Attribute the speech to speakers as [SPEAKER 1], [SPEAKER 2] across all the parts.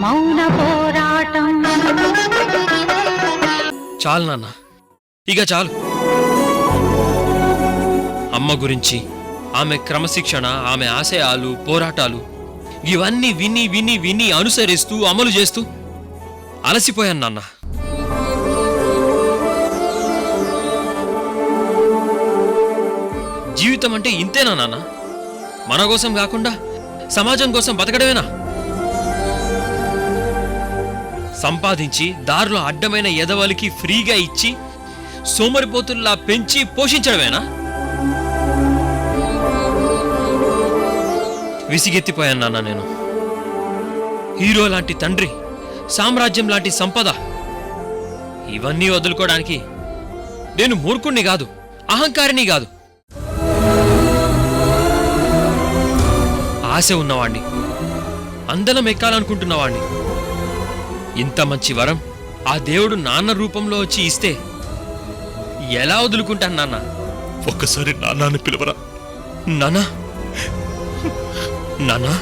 [SPEAKER 1] మౌన పోరాటం.
[SPEAKER 2] చాలు నాన్న, ఇక చాలు. అమ్మ గురించి, ఆమె క్రమశిక్షణ, ఆమె ఆశయాలు, పోరాటాలు ఇవన్నీ విని విని విని అనుసరిస్తూ అమలు చేస్తూ అలసిపోయాను నాన్న. జీవితం అంటే ఇంతేనా నాన్న? మన కోసం కాకుండా సమాజం కోసం బతకడమేనా? సంపాదించి దారిలో అడ్డమైన ఎదవలికి ఫ్రీగా ఇచ్చి సోమరిపోతుల్లా పెంచి పోషించడమేనా? విసిగెత్తిపోయాను నాన్న నేను. హీరో లాంటి తండ్రి, సామ్రాజ్యం లాంటి సంపద, ఇవన్నీ వదులుకోవడానికి నేను మూర్ఖుణ్ణి కాదు, అహంకారిని కాదు, ఆశ ఉన్నవాణ్ణి, అందలం ఎక్కాలనుకుంటున్నవాణ్ణి. ఇంత మంచి వరం ఆ దేవుడు నాన్న రూపంలో వచ్చి ఇస్తే ఎలా వదులుకుంటాను నాన్న?
[SPEAKER 3] ఒక్కసారి నాన్నని పిలవరా?
[SPEAKER 2] నానా నానా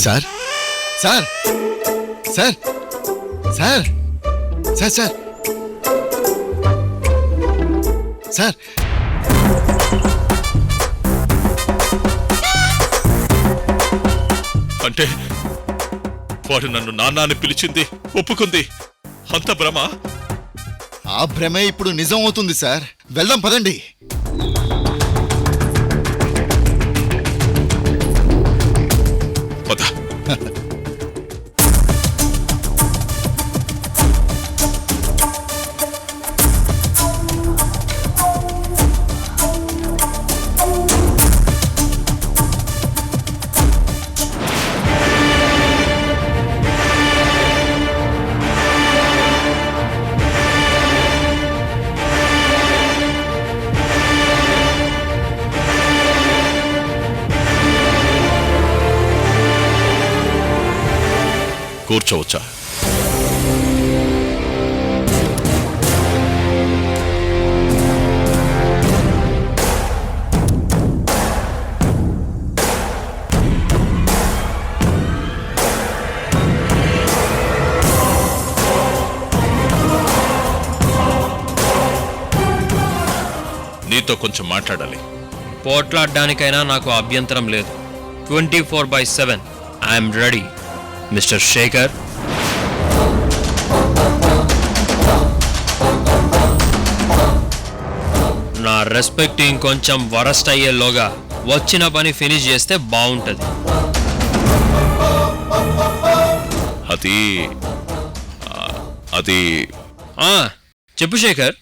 [SPEAKER 4] sir sir sir sir sir sir sir
[SPEAKER 3] అంటే వాడు నన్ను నాన్నని పిలిచింది, ఒప్పుకుంది, అంత భ్రమ?
[SPEAKER 4] ఆ భ్రమే ఇప్పుడు నిజం అవుతుంది సార్. వెళ్దాం పదండి.
[SPEAKER 3] పద. కూర్చోవచ్చా? నీతో కొంచెం మాట్లాడాలి.
[SPEAKER 2] పోట్లాడడానికైనా నాకు అభ్యంతరం లేదు. 24/7 ఐఎమ్ రెడీ మిస్టర్ శేఖర్. నా రెస్పెక్ట్ ఇంకొంచెం వరస్ట్ అయ్యేలోగా వచ్చిన పని ఫినిష్ చేస్తే బాగుంటది.
[SPEAKER 3] అది అది
[SPEAKER 2] చెప్పు శేఖర్.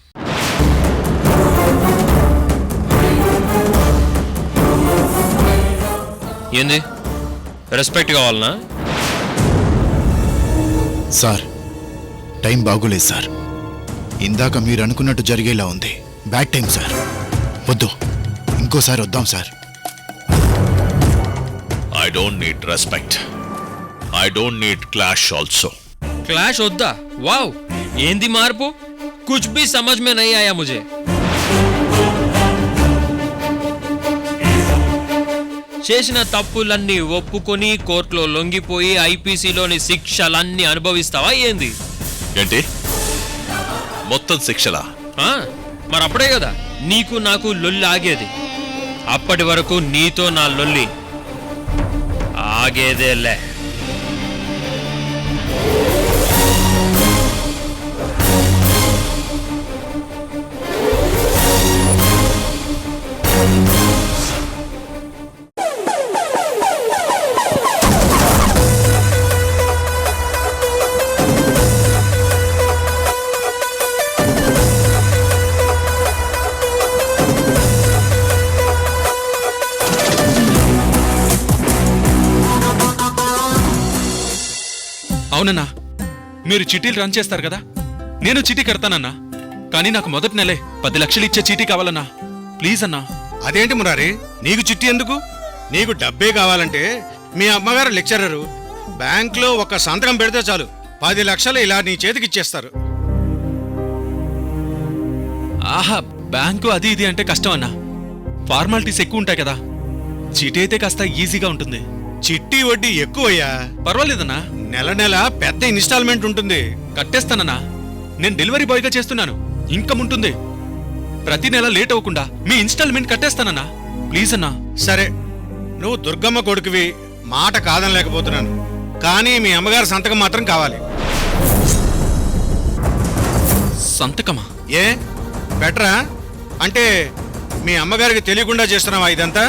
[SPEAKER 2] ఏంది, రెస్పెక్ట్ కావాలనా?
[SPEAKER 4] సార్ టైం బాగోలేదు సార్. ఇందాక మీరు అనుకున్నట్టు జరిగేలా ఉంది. Bad time sir. వద్దు, ఇంకోసారి వద్దాం sir.
[SPEAKER 3] I don't need respect. I don't need clash also.
[SPEAKER 2] Clash వద్దా? వావ్, ఏంది మార్పు? కుచ్ భీ సమజ్ మే నహీ ఆయా ముझे. చేసిన తప్పులన్నీ ఒప్పుకొని కోర్టులో లొంగిపోయి ఐపీసీలోని శిక్షలన్నీ అనుభవిస్తావా ఏంది?
[SPEAKER 3] ఏంటి, మొత్తం శిక్షలా?
[SPEAKER 2] మరప్పుడే కదా నీకు నాకు లొల్లి ఆగేది. అప్పటి వరకు నీతో నా లొల్లి ఆగేదేలే.
[SPEAKER 5] అవునన్నా, మీరు చిట్టీలు రన్ చేస్తారు కదా, నేను చిట్టి కడతానన్నా. కానీ నాకు మొదటి నెలే 10 లక్షలు ఇచ్చే చీటీ కావాలన్నా. ప్లీజ్ అన్నా.
[SPEAKER 6] అదేంటి మురారి, నీకు చిట్టి ఎందుకు? నీకు డబ్బే కావాలంటే మీ అమ్మగారు లెక్చరరు, బ్యాంక్లో ఒక సంతకం పెడితే చాలు 10 లక్షలు ఇలా నీ చేతికి ఇచ్చేస్తారు.
[SPEAKER 5] ఆహా, బ్యాంకు అది ఇది అంటే కష్టం అన్నా. ఫార్మాలిటీస్ ఎక్కువ ఉంటాయి కదా. చీటీ అయితే కాస్త ఈజీగా ఉంటుంది.
[SPEAKER 6] చిట్టి వడ్డీ ఎక్కువయ్యా.
[SPEAKER 5] పర్వాలేదన్నా,
[SPEAKER 6] నెల నెల పెద్ద ఇన్స్టాల్మెంట్ ఉంటుంది.
[SPEAKER 5] కట్టేస్తానన్నా. నేను డెలివరీ బాయ్గా చేస్తున్నాను, ఇన్కమ్ ఉంటుంది. ప్రతి నెల లేట్ అవ్వకుండా మీ ఇన్స్టాల్మెంట్ కట్టేస్తానన్నా. ప్లీజ్ అన్నా.
[SPEAKER 6] సరే, నువ్వు దుర్గమ్మ కొడుకువి, మాట కాదనలేకపోతున్నాను. కానీ మీ అమ్మగారి సంతకం మాత్రం కావాలి.
[SPEAKER 5] సంతకమా?
[SPEAKER 6] ఏ బెటరా? అంటే మీ అమ్మగారికి తెలియకుండా చేస్తున్నావా ఇదంతా?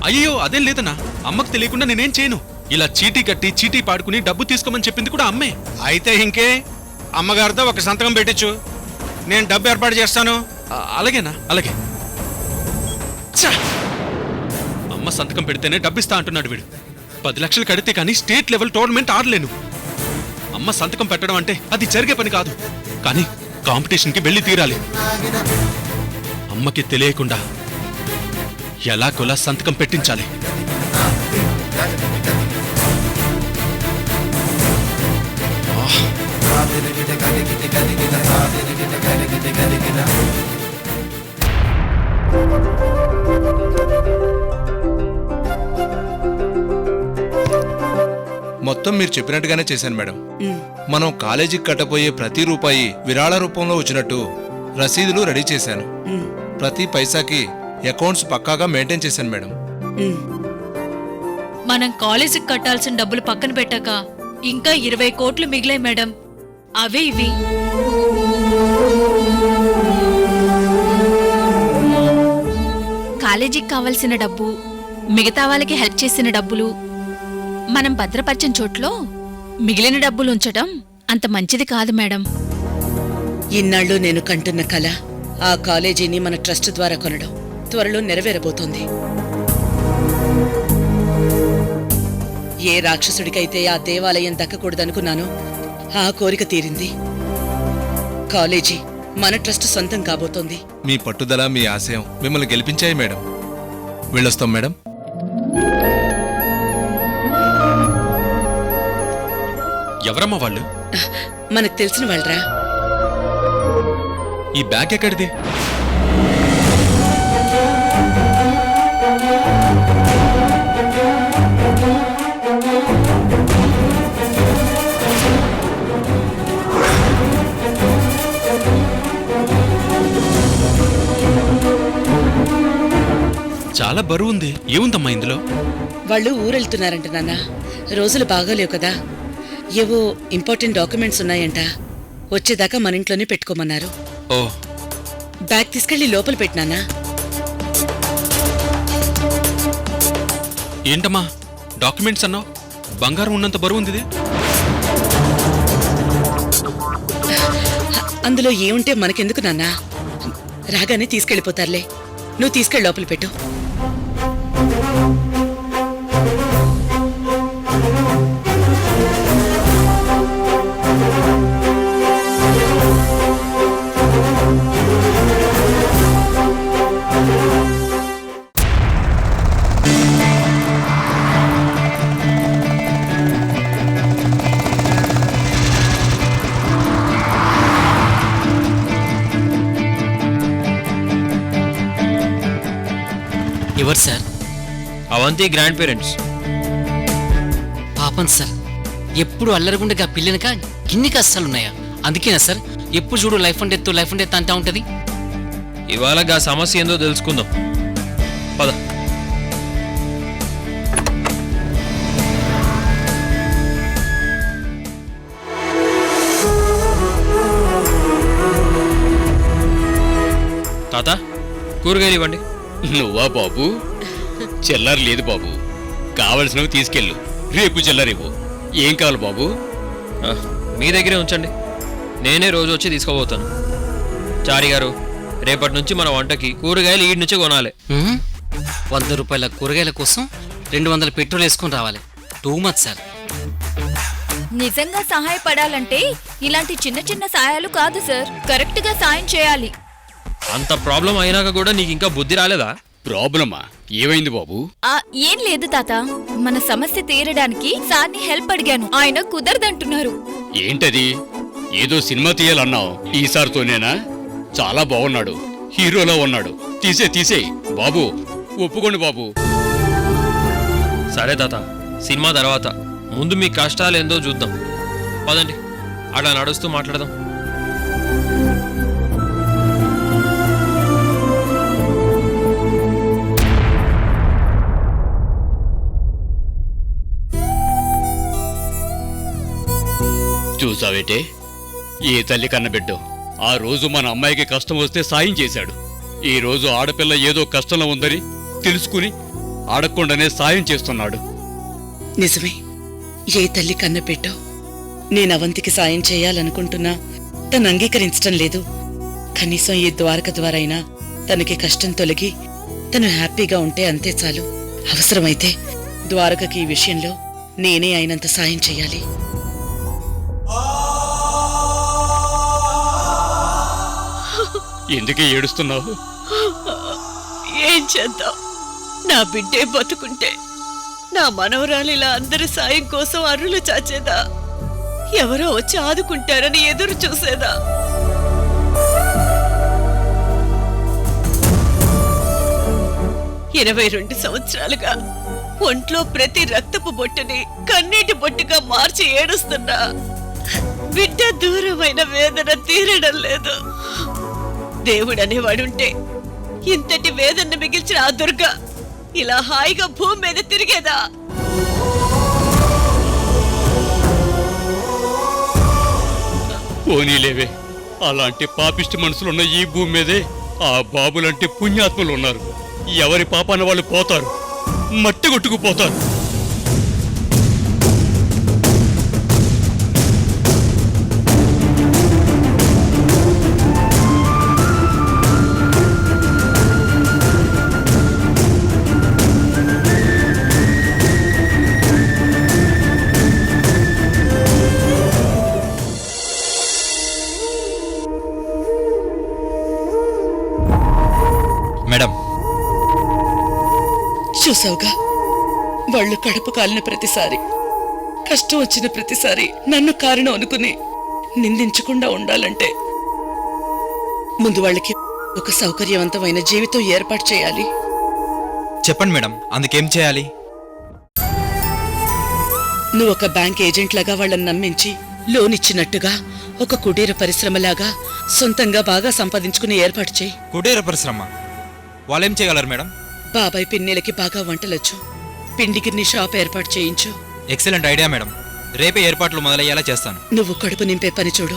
[SPEAKER 5] అయ్యో అదేం లేదన్నా. అమ్మకు తెలియకుండా నేనేం చేయను. ఇలా చీటీ కట్టి చీటీ పాడుకుని డబ్బు తీసుకోమని చెప్పింది కూడా అమ్మే.
[SPEAKER 6] అయితే ఇంకే, అమ్మగారితో ఒక సంతకం పెట్టించు, నేను డబ్బు ఏర్పాటు చేస్తాను.
[SPEAKER 5] అలాగేనా? అలాగే. ఛ! అమ్మ సంతకం పెడితేనే డబ్బిస్తా అంటున్నాడు వీడు. 10 లక్షలు కడితే కానీ స్టేట్ లెవెల్ టోర్నమెంట్ ఆడలేను. అమ్మ సంతకం పెట్టడం అంటే అది జరిగే పని కాదు. కానీ కాంపిటీషన్కి వెళ్ళి తీరాలి. అమ్మకి తెలియకుండా ఎలాగోలా సంతకం పెట్టించాలి.
[SPEAKER 7] మొత్తం మీరు చెప్పినట్టుగానే చేశాను మేడం. మనం కాలేజీకి కట్టబోయే ప్రతి రూపాయి విరాళ రూపంలో వచ్చినట్టు రసీదులు రెడీ చేశాను. ప్రతి పైసాకి అకౌంట్స్ పక్కాగా మెయింటైన్ చేశాను మేడం.
[SPEAKER 8] మనం కాలేజీకి కట్టాల్సిన డబ్బులు పక్కన పెట్టాక ఇంకా 20 కోట్లు మిగిలాయి మేడం. అవే ఇవి.
[SPEAKER 9] కాలేజీకి కావలసిన డబ్బు, మిగతా వాళ్ళకి హెల్ప్ చేసిన డబ్బులు మనం భద్రపరిచిన చోట్లో మిగిలిన డబ్బులు ఉంచటం అంత మంచిది కాదు మేడం.
[SPEAKER 10] ఇన్నాళ్ళు నేను కంటున్న కల, ఆ కాలేజీని మన ట్రస్ట్ ద్వారా కొనడం త్వరలో నెరవేరబోతోంది. ఏ రాక్షసుడికైతే ఆ దేవాలయం దక్కకూడదనుకున్నానో ఆ కోరిక తీరింది. కాలేజీ మన ట్రస్ట్ సొంతం కాబోతోంది.
[SPEAKER 7] మీ పట్టుదల, మీ ఆశయం మిమ్మల్ని గెలిపించాయి మేడం. వెళ్ళొస్తాం మేడం.
[SPEAKER 5] ఎవరమ్మా వాళ్ళు?
[SPEAKER 10] మనకు తెలిసిన వాళ్ళరా.
[SPEAKER 5] ఈ బ్యాగ్ ఎక్కడిది? చాలా బరువు ఉంది. ఏముందమ్మా ఇందులో?
[SPEAKER 10] వాళ్ళు ఊరెళ్తున్నారంట నాన్న. రోజులు బాగోలేవు కదా. ఏవో ఇంపార్టెంట్ డాక్యుమెంట్స్ ఉన్నాయంట. వచ్చేదాకా మన ఇంట్లోనే పెట్టుకోమన్నారు.
[SPEAKER 5] ఓ,
[SPEAKER 10] బ్యాగ్ తీసుకెళ్లి లోపల పెట్టినానా?
[SPEAKER 5] ఏంటమ్మా డాక్యుమెంట్స్ అన్నావు? బంగారం ఉన్నంత బరువు ఉంది ఇది.
[SPEAKER 10] అందులో ఏముంటే మనకెందుకు నాన్నా? రాగానే తీసుకెళ్లిపోతారులే. నువ్వు తీసుకెళ్ళి లోపల పెట్టు.
[SPEAKER 11] ఎవరు సార్?
[SPEAKER 2] Avanti grandparents.
[SPEAKER 11] పాపం సార్, ఎప్పుడు అల్లరగుండగా పిల్లనక గిన్ని కష్టాలున్నాయా? అందుకేనా సార్ ఎప్పుడు చూడు లైఫ్ అండ్ డెత్ అంటా ఉంటది?
[SPEAKER 2] ఇవాళ గా సమస్య ఏందో తెలుసుకుందాం. పద. తాత, కూరగాయలు ఇవ్వండి.
[SPEAKER 12] నువ్వా బాబు? చిల్లర లేదు బాబు, కావలసినవి తీసుకెళ్ళు. రేపు చిల్లరేవు. ఏం కావాలి బాబు?
[SPEAKER 2] మీ దగ్గరే ఉంచండి, నేనే రోజు వచ్చి తీసుకోబోతాను. చారి గారు, రేపటి నుంచి మన వంటకి కూరగాయలు ఈడి నుంచే కొనాలి.
[SPEAKER 11] 100 రూపాయల కూరగాయల కోసం 200 పెట్రోల్ వేసుకుని రావాలి. Too much sir.
[SPEAKER 9] నిజంగా సహాయపడాలంటే ఇలాంటి చిన్న చిన్న సాయాలు కాదు సార్, కరెక్ట్ గా సాయం చేయాలి.
[SPEAKER 2] అంత ప్రాబ్లం అయినాక కూడా నీకు ఇంకా బుద్ధి రాలేదా?
[SPEAKER 12] ప్రాబ్లమా? ఏమైంది బాబు?
[SPEAKER 9] ఏం లేదు తాత, మన సమస్య తీరడానికి సార్ని హెల్ప్ అడిగాను, ఆయన కుదరదంటున్నారు.
[SPEAKER 12] ఏంటది? ఏదో సినిమా తీయాలన్నావు, ఈసారితోనేనా? చాలా బాగున్నాడు, హీరోలో ఉన్నాడు. తీసేయ్ బాబు, ఒప్పుకోండి బాబు.
[SPEAKER 2] సరే తాత, సినిమా తర్వాత ముందు మీ కష్టాలేందో చూద్దాం. పదండి, అలా నడుస్తూ మాట్లాడదాం.
[SPEAKER 12] చూసావేటే, ఏ తల్లి కన్నబిడ్డో ఆ రోజు మన అమ్మాయికి కష్టం వస్తే సాయం చేశాడు. ఈ రోజు ఆడపిల్ల ఏదో కష్టంలో ఉందని తెలుసుకుని అడగకుండానే సాయం చేస్తున్నాడు.
[SPEAKER 10] నిజమే, ఏ తల్లి కన్న పెట్టో నేను అవంతికి సాయం చేయాలనుకుంటున్నా తను అంగీకరించటం లేదు. కనీసం ఈ ద్వారక ద్వారైనా తనకి కష్టం తొలగి తను హ్యాపీగా ఉంటే అంతే చాలు. అవసరమైతే ద్వారకకి ఈ విషయంలో నేనే అయినంత సాయం చెయ్యాలి.
[SPEAKER 12] ఎందుకే ఏడుస్తున్నావు?
[SPEAKER 10] ఏం చేద్దాం, నా బిడ్డే బతుకుంటే నా మనవరాలు ఇలా అందరి సాయం కోసం అరులు చాచేదా, ఎవరో వచ్చి ఆదుకుంటారని ఎదురు చూసేదా? ఇరవై 22 సంవత్సరాలుగా ఒంట్లో ప్రతి రక్తపు బొట్టుని కన్నీటి బొట్టుగా మార్చి ఏడుస్తున్నా బిడ్డ దూరమైన వేదన తీరడం లేదు. దేవుడనేవాడుంటే ఇంతటి వేదన మిగిల్చిన ఆ దుర్గ ఇలా హాయిగా భూమి మీద తిరిగేదా?
[SPEAKER 12] పోనీలేవే, అలాంటి పాపిష్టి మనసులున్న ఈ భూమి మీదే ఆ బాబులంటే పుణ్యాత్ములు ఉన్నారు. ఎవరి పాపాన వాళ్ళు పోతారు, మట్టి కొట్టుకుపోతారు.
[SPEAKER 2] మేడం,
[SPEAKER 10] చూసావుగా, వాళ్ళు కడుపు కాలిన ప్రతిసారి, కష్టం వచ్చిన ప్రతిసారి నన్ను కారణం అనుకుని నిందించకుండా ఉండాలంటే ముందు వాళ్ళకి ఒక సౌకర్యవంతమైన జీవితం ఏర్పాటు చేయాలి.
[SPEAKER 7] చెప్పండి మేడం, అందుకేం చేయాలి?
[SPEAKER 10] నువ్వు ఒక బ్యాంక్ ఏజెంట్ లాగా వాళ్ళని నమ్మించి లోన్ ఇచ్చినట్టుగా ఒక కుటీర పరిశ్రమలాగా సొంతంగా బాగా సంపాదించుకుని ఏర్పాటు చేయి.
[SPEAKER 7] కుటీర పరిశ్రమ వాళ్ళేం చేయగలరు మేడం?
[SPEAKER 10] బాబాయ్ పిన్నెలకి బాగా వంటలొచ్చు, పిండికిన్ని షాప్ ఏర్పాటు చేయించు.
[SPEAKER 7] ఎక్సలెంట్ ఐడియా మేడం, రేపే ఏర్పాట్లు మొదలయ్యేలా చేస్తాను.
[SPEAKER 10] నువ్వు కడుపు నింపే పని చూడు,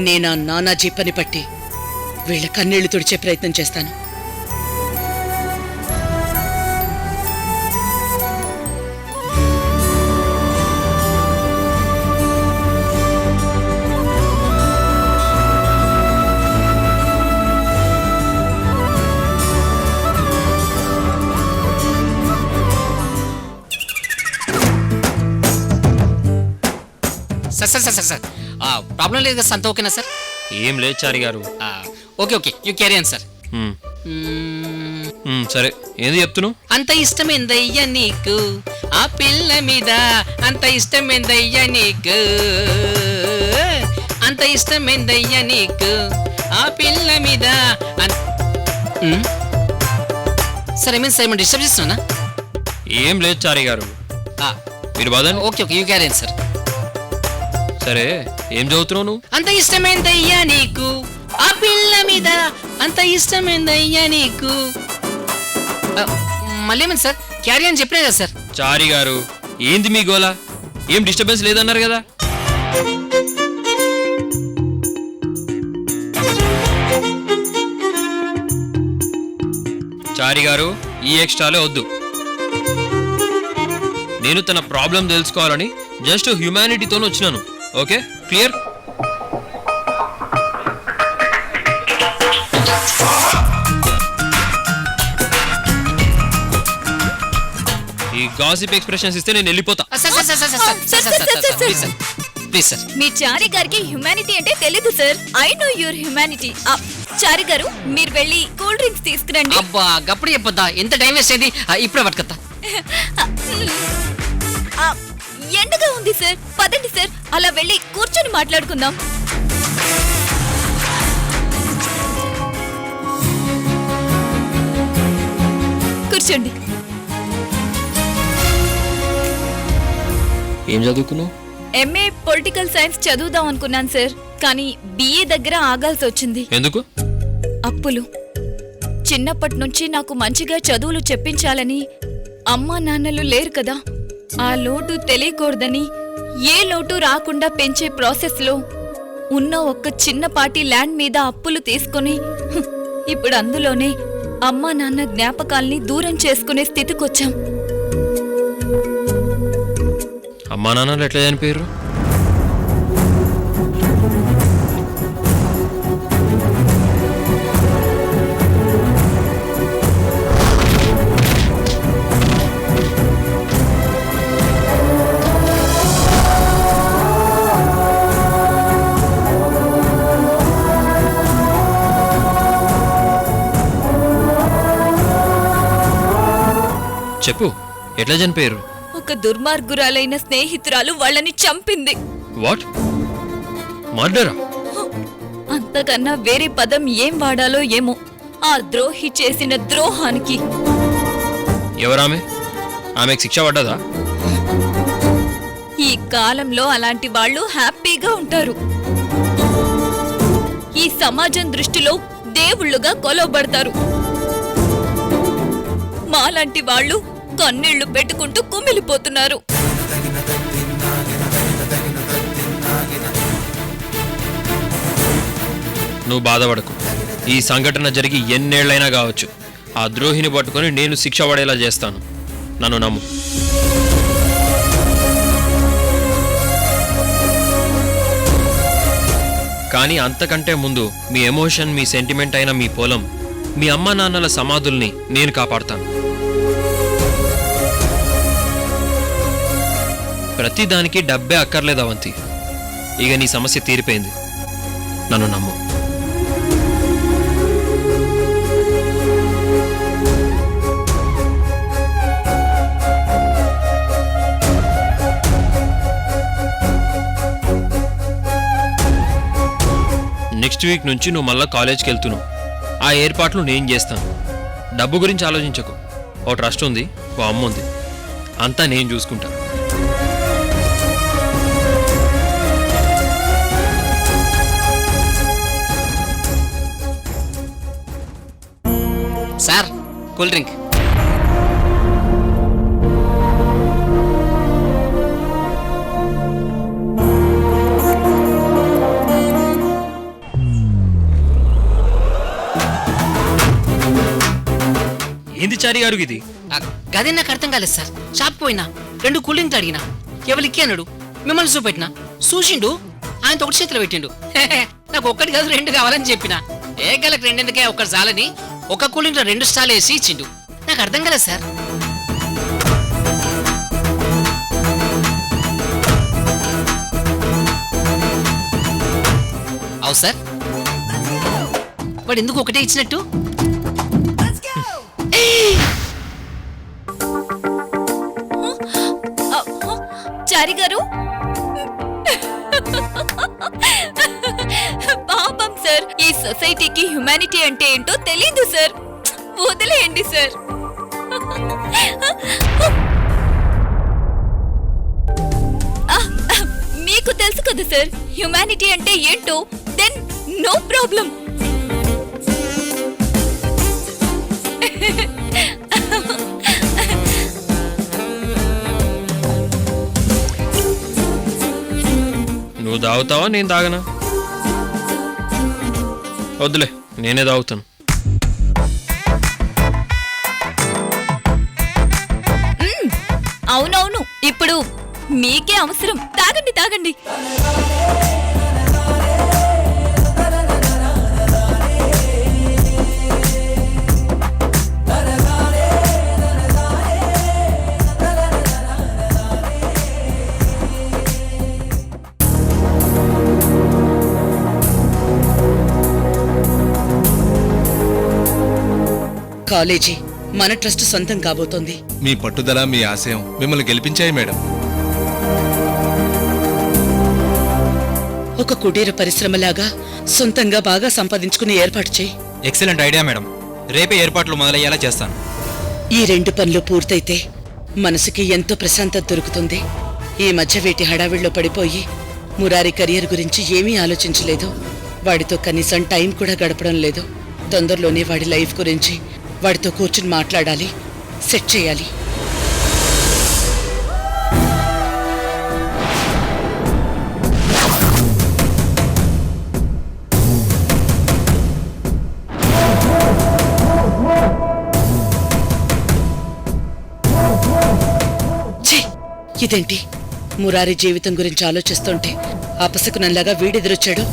[SPEAKER 10] నేనా నానాజీ పని పట్టి వీళ్ళ కన్నీళ్లు తుడిచే ప్రయత్నం చేస్తాను.
[SPEAKER 11] సార్ ప్రాబ్లం లేదు కదా, అంత ఓకేనా సార్?
[SPEAKER 2] ఏం లేదు చారి గారు.
[SPEAKER 11] Okay you carry on sir.
[SPEAKER 2] సరే, ఏంది చెప్తున్నావు?
[SPEAKER 11] అంత ఇష్టమేందయ్యా నీకు ఆ పిల్ల మీద, అంత ఇష్టమేందయ్యా నీకు, అంత ఇష్టమేందయ్యా నీకు ఆ పిల్ల మీద. సార్ ఏమైంది సార్, ఏమైనా డిస్టర్బ్ చేస్తున్నా?
[SPEAKER 2] ఏం లేదు చారి గారు, మీరు బాధండి.
[SPEAKER 11] Okay you carry on sir.
[SPEAKER 2] సరే, ఏం చదువుతున్నావు నువ్వు?
[SPEAKER 11] అంత ఇష్టమేందయ్యా నీకు ఆ పిల్ల మీద, అంత ఇష్టమేందయ్యా నీకు. మళ్ళీ ఏమైంది సార్, క్యారీ అని చెప్పినా కదా సార్.
[SPEAKER 2] చారి గారు, ఏంది మీ గోలా? ఏం డిస్టర్బెన్స్ లేదన్నారు కదా. చారి గారు, ఈ ఎక్స్ట్రాలే వద్దు. నేను తన ప్రాబ్లం తెలుసుకోవాలని జస్ట్ హ్యూమానిటీతో వచ్చినాను. Okay, clear? ఈ గాసిప్ ఎక్స్ప్రెషన్స్ ఇస్తే నేను వెళ్ళిపోతా.
[SPEAKER 11] Sir please sir.
[SPEAKER 9] మీ చారి గారికి హ్యుమానిటీ అంటే తెలీదు sir. I know your humanity. Chari గారు మీరు వెళ్ళి కూల్ డ్రింక్స్ తీసుకురండి.
[SPEAKER 11] అబ్బా గప్పుడు చెప్పొద్దా, ఎంత టైం వేస్ట్ అయింది. ఇప్పుడే పట్టుకొత్తా.
[SPEAKER 9] ఎండగా ఉంది సార్, పదండి సార్, అలా వెళ్ళి కూర్చొని మాట్లాడుకుందాం. కూర్చోండి.
[SPEAKER 2] ఏం చదువుకున్నావు?
[SPEAKER 9] ఎంఏ పొలిటికల్ సైన్స్ చదువుదాం అనుకున్నాను సార్, కానీ బిఏ దగ్గర ఆగాల్సి వచ్చింది.
[SPEAKER 2] ఎందుకు?
[SPEAKER 9] అప్పులు. చిన్నప్పటి నుంచి నాకు మంచిగా చదువులు చెప్పించాలని అమ్మా నాన్నలు లేరు కదా, ఆ లోటు తెలియకూడదని ఏ లోటు రాకుండా పెంచే ప్రాసెస్లో ఉన్న ఒక్క చిన్నపాటి ల్యాండ్ మీద అప్పులు తీసుకుని ఇప్పుడు అందులోనే అమ్మా నాన్న జ్ఞాపకాల్ని దూరం చేసుకునే స్థితికొచ్చాం.
[SPEAKER 2] అమ్మా నాన్నలు ఎట్లా చనిపోయారు? చెప్పు, ఎట్లా చనిపోయారు?
[SPEAKER 9] ఒక దుర్మార్గురాలైన స్నేహితురాలు వాళ్ళని చంపింది.
[SPEAKER 2] వాట్? మర్డరా?
[SPEAKER 9] అంతకన్నా వేరే పదం ఏం వాడాలో ఏమో ఆ ద్రోహి చేసిన ద్రోహానికి.
[SPEAKER 2] ఎవరామె? ఆమెకు శిక్ష పడ్డదా?
[SPEAKER 9] ఈ కాలంలో అలాంటి వాళ్ళు హ్యాపీగా ఉంటారు. ఈ సమాజం దృష్టిలో దేవుళ్ళుగా కొలవబడతారు. మాలాంటి వాళ్ళు కన్నీళ్లు పెట్టుకుంటూ కుమిలిపోతున్నారు.
[SPEAKER 2] నువ్వు బాధపడకు. ఈ సంఘటన జరిగి ఎన్నేళ్లైనా కావచ్చు, ఆ ద్రోహిని పట్టుకొని నేను శిక్ష పడేలా చేస్తాను. నన్ను నమ్ము. కానీ అంతకంటే ముందు మీ ఎమోషన్, మీ సెంటిమెంట్ అయిన మీ పొలం, మీ అమ్మా నాన్నల సమాధుల్ని నేను కాపాడుతాను. ప్రతిదానికి డబ్బే అక్కర్లేదు అవంతి. ఇక నీ సమస్య తీరిపోయింది. నన్ను నమ్ము. నెక్స్ట్ వీక్ నుంచి నువ్వు మళ్ళా కాలేజ్కి వెళ్తున్నావు. ఆ ఏర్పాట్లు నేను చేస్తాను. డబ్బు గురించి ఆలోచించకు. ఓ ట్రస్ట్ ఉంది, ఓ అమ్మ ఉంది, అంతా నేను చూసుకుంటాను.
[SPEAKER 11] Sir, cool drink.
[SPEAKER 2] ఏంది చారి గారు ఇది?
[SPEAKER 11] గదే నాకు అర్థం కాలేదు సార్. షాప్ పోయినా 2 కూల్ డ్రింక్లు అడిగినా, ఎవరికి అన్నాడు, మిమ్మల్ని చూపెట్టినా, చూసిండు, ఆయన ఒకటి చేతిలో పెట్టిండు. నాకు ఒక్కటి కాదు 2 కావాలని చెప్పిన. ఏ గలకు 2 ఎందుకే, ఒక్కటి చాలని ఒక కూల్ డ్రింక్ 2 స్టాల్ వేసి ఇచ్చిండు. నాకు అర్థం కాలేదు సార్. అవు సార్, వాడు ఎందుకు ఒకటే ఇచ్చినట్టు?
[SPEAKER 9] చారి గారు, పాపం సార్, ఈ సొసైటీకి హ్యుమానిటీ అంటే ఏంటో తెలీదు సార్. వదిలేయండి సార్. మీకు తెలుసు కదా సార్ హ్యుమానిటీ అంటే ఏంటో. Then no problem.
[SPEAKER 2] నువ్వు తాగుతావా, నేను తాగనా? వద్దులే, నేనే తాగుతాను.
[SPEAKER 9] అవునవును, ఇప్పుడు మీకే అవసరం. తాగండి తాగండి.
[SPEAKER 10] కాలేజీ మన ట్రస్ట్ సొంతం కాబోతోంది.
[SPEAKER 7] మీ పట్టుదల మీ ఆశయం మిమ్మల్ని గెలిపించాయి మేడం.
[SPEAKER 10] ఒక కుటీర పరిశ్రమలాగా సొంతంగా బాగా సంపాదించుకుని ఏర్పాటు చేయి.
[SPEAKER 13] Excellent idea madam. రేపే ఏర్పాట్లు మొదలయ్యేలా చేస్తాను.
[SPEAKER 10] ఈ 2 పనులు పూర్తయితే మనసుకి ఎంతో ప్రశాంతత దొరుకుతుంది. ఈ మధ్య వీటి హడావిడిలో పడిపోయి మురారి కెరియర్ గురించి ఏమీ ఆలోచించలేదు. వాడితో కనీసం టైం కూడా గడపడం లేదు. తొందరలోనే వాడి లైఫ్ గురించి వాడితో కూర్చుని మాట్లాడాలి, సెట్ చేయాలి. ఛీ! ఇదేంటి మురారి జీవితం గురించి ఆలోచిస్తుంటే అపశకునంలాగా వీడెదురొచ్చాడు.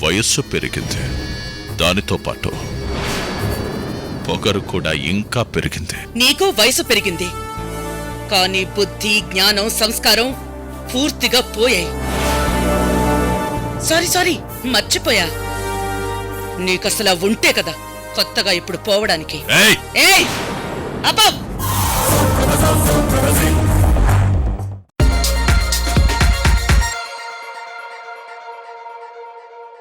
[SPEAKER 3] వయస్సు పెరిగింది, దానితో పాటు పొగరు కూడా ఇంకా పెరిగింది.
[SPEAKER 10] నీకు వయసు పెరిగింది, కానీ బుద్ధి, జ్ఞానం, సంస్కారం పూర్తిగా పోయాయి. సారీ మర్చిపోయా. నీకసలా ఉంటే కదా కొత్తగా ఇప్పుడు పోవడానికి.
[SPEAKER 3] ఏయ్!
[SPEAKER 10] ఏయ్! అబ్బా!